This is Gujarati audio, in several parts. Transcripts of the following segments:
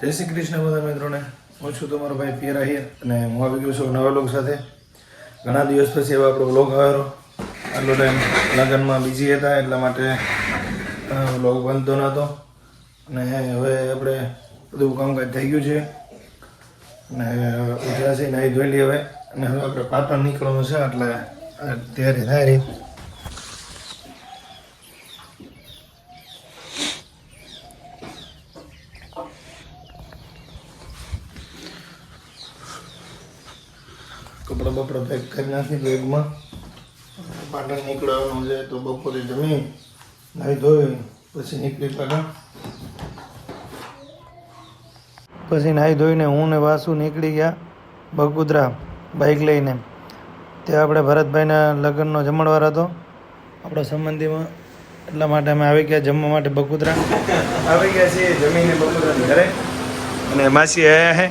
જય શ્રી કૃષ્ણ બધા મિત્રોને. હું છું તમારો ભાઈ પિયર આહિર અને હું આવી ગયો છું નવા વ્લોગ સાથે. ઘણા દિવસ પછી એવો આપણો વ્લોગ આવ્યો. આટલો ટાઈમ લગ્નમાં બીજી હતા એટલા માટે વ્લોગ બનતો નહોતો અને હવે આપણે બધું કામકાજ થઈ ગયું છે અને ઉઠ્યા છે નાહી ધોઈ લઈએ હવે અને હવે આપણે પાટણ નીકળવાનું છે એટલે તૈયારી થાય રહી. કપડાં બપડા પેક કરી નાખી બેગમાં. પાટણ નીકળવાનું છે તો બપોરે જમી નાહી ધોઈ પછી નીકળી પાટણ. પછી નાહી ધોઈને હું ને વાસુ નીકળી ગયા બગુદરા બાઇક લઈને. ત્યાં આપણે ભરતભાઈના લગ્નનો જમણવાર હતો આપણા સંબંધીમાં, એટલા માટે અમે આવી ગયા જમવા માટે બગુદરા. આવી ગયા છીએ જમીને બગુદરાની ઘરે અને માસી આવ્યા હે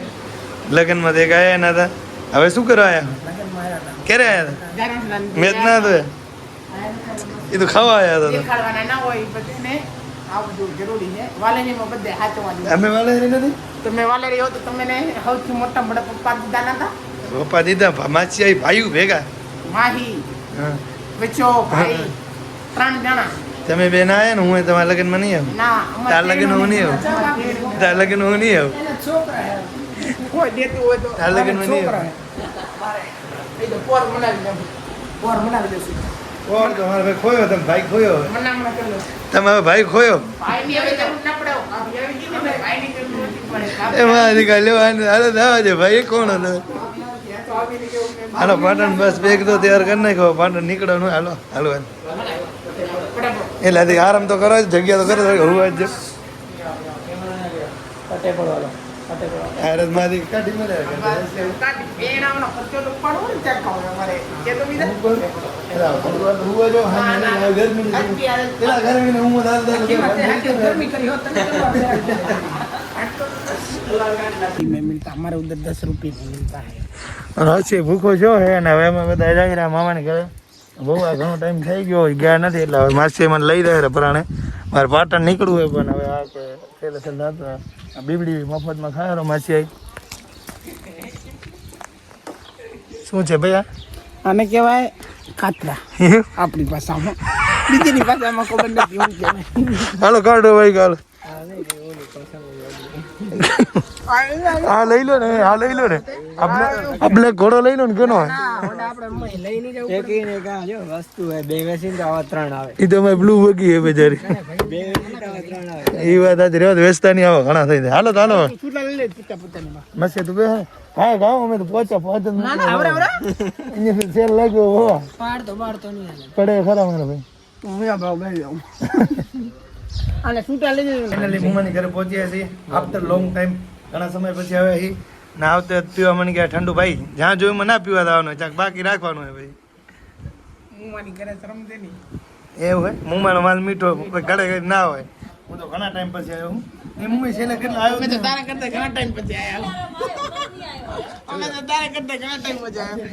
લગ્નમાં તે ગયા ના હતા. હવે શું કરવા આવ્યા? ક્યારે આવ્યા હતા? મેચ ના હતો એ તો ખાવા આવ્યા હતા. અમે વાલેરી નથી. તમે વાલેરી હો તો તમને સૌથી મોટા મોટા પપ્પા દીધા નતા? પપ્પા દીધા માસી આવી ભાઈઓ ભેગા માહી બચ્ચો ભાઈ 3 જણા. તમે બેન આવ્યા ને હું તમારા લગ્નમાં નહીં આવું. ના તાર લગ્ન હું નહીં આવું. તાર લગ્ન હું નહીં આવું. કોઈ દેતું હોય તો તાર લગ્નમાં નહીં આવું. એ તો પોર બનાવી દેશું. કોણ તમારો ભાઈ ખોયો? તમે ભાઈ ખોયો? મનામણા કરી લો. તમારો ભાઈ ખોયો? ભાઈની હવે જરૂર ના પડે. આવી ગઈ ને ભાઈની જરૂર નથી પડે. એ મારી કાલે લેવાનું હાલો દાવા છે ભાઈ. કોણ હતો? હાલો પાટણ બસ બેગ તો તૈયાર કરી નાખ્યો. પાટણ નીકળવાનું. હાલો હાલો એટલે આરામ તો કરો, જગ્યા તો કરો હોવા જ. માંથી કાઢી મળે हमारे उधर 10 रुपये मिलता है. હશે ભૂખો છો હે ને હવે અમે બધા જઈ રહ્યા મામાને ઘરે. બહુ આ ઘણો ટાઈમ થઈ ગયો ગયા નથી એટલે હવે માસી મને લઈ રહ્યા પરાણે. મારે પાટણ નીકળવું હોય પણ હવે આ કે બીબડી મફતમાં ખાયો માસી આવી. શું છે ભાઈ? આને કહેવાય ખાતરા આપણી ભાષામાં. બીજીની ભાષામાં ખબર નથી શું કહેવાય. હાલો કાઢો ભાઈ કાઢો. હા લઈ લો ને, હા લઈ લો ને. આ બ્લેક ઘોડો લઈ લો ને. કેનો એ તો બ્લુ બગી હે બેચારી. એ વાત આજે રહેવા વેચતા નહીં આવો ઘણા થઈ જાય. હાલો તો હાલો મસ્ત તું બે. હા ગાવ અમે તો પહોંચ્યા સેલ લાગ્યો પડે ખરા મારા ભાઈ. અને છૂટા લઈ ફાઇનલી મુમાની ઘરે પહોંચ્યા છીએ આફ્ટર લોંગ ટાઈમ. ઘણા સમય પછી આવે અહીં ને આવતે પીવા મને ગયા ઠંડુ ભાઈ. જ્યાં જોયું મને ના પીવા દેવાનું ચાક બાકી રાખવાનું હોય ભાઈ. મુમાની ઘરે શરમ દે ની એવું હોય મુમાનો માલ મીઠો ઘરે ના હોય. હું તો ઘણા ટાઈમ પછી આવ્યો હું. એ મુંબઈ છેલ્લે કેટલા આવ્યો? મેં તો તારા કરતા ઘણા ટાઈમ પછી આયા. અમે તો તારા કરતા ઘણા ટાઈમ પછી આયા.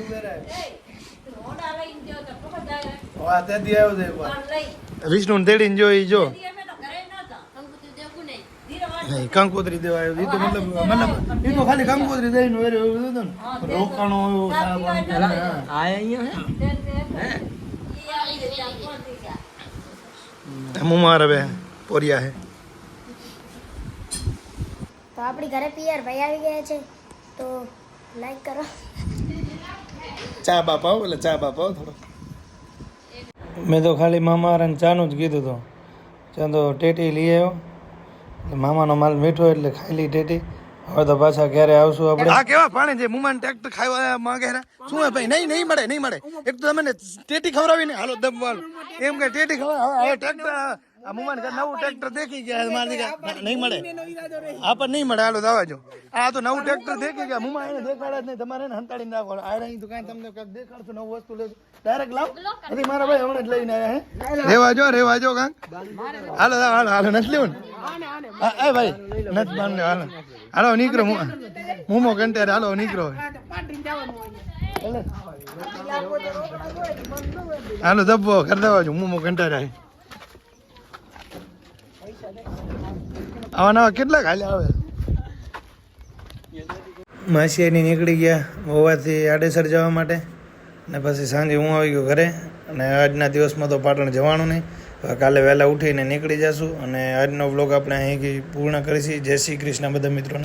વાહ ત્યાંથી આવ્યો છે એકવાર. વિષ્ણુ તેડીને જો ઈ જો કંકોત્રી દેવા આવ્યો. એ તો મતલબ એ તો ખાલી કંકોત્રી દઈને એવું હતું ને રોકાણો મુમારા બે પોરિયા હે. તો આપણી ઘરે પિયર ભાઈ આવી ગયા છે તો લાઈક કરો. ચા બાપાઓ એટલે ચા બાપાઓ થોડો. મેં તો ખાલી મામારાને ચાનું જ કીધું હતું. ત્યાં તો ટેટી લઈ આવ્યો. મામાનો માલ મીઠો એટલે ખાઈ લી ટેટી. હવે તો પાછા ક્યારે આવશું આપણે. આ કેવા પાણી છે મુમાન ટ્રેક્ટર ખાવા માંગે છે. શું હે ભાઈ? નહીં મળે નહીં મળે. એક તો તમે ટેટી ખવડાવીને હાલો દબવાલ એમ કે ટેટી ખવડાવ. હવે ટ્રેક્ટર આ મુમાન નવું ટ્રેક્ટર દેખી ગયા મારી નહીં મળે. આ પણ નહીં મળે. હાલો દાવા જો. આ તો નવું ટ્રેક્ટર દેખી ગયા. મુમા એને દેખાડે જ નહીં. તમારે એને હંતાડીને રાખવાનું. આ નહીં તો કાંઈ તમને કાંઈક દેખાડશું નવું વસ્તુ લેજો ડાયરેક્ટ લાવ. નથી મારા ભાઈ હમણાં જ લઈને આવ્યા હે. રેવા જો કાંક. હાલો હાલો હાલો નથી લેવું ને. એ ભાઈ નથી માનને. હાલો હાલો નીકળો મુમો કંટારે. હાલો નીકળો. હાલો દબ્બો કરી દેવા છું. મુમો કંટારે. આવા નવા કેટલા ખાલી આવે. માસીયાની નીકળી ગયા મહુવાથી આડેસર જવા માટે ને પછી સાંજે હું આવી ગયો ઘરે અને આજના દિવસમાં તો પાટણ જવાનું નહીં. હવે કાલે વહેલા ઉઠીને નીકળી જશું અને આજનો વ્લોગ આપણે અહીંથી પૂર્ણ કરીશું. જય શ્રી કૃષ્ણ બધા મિત્રોને.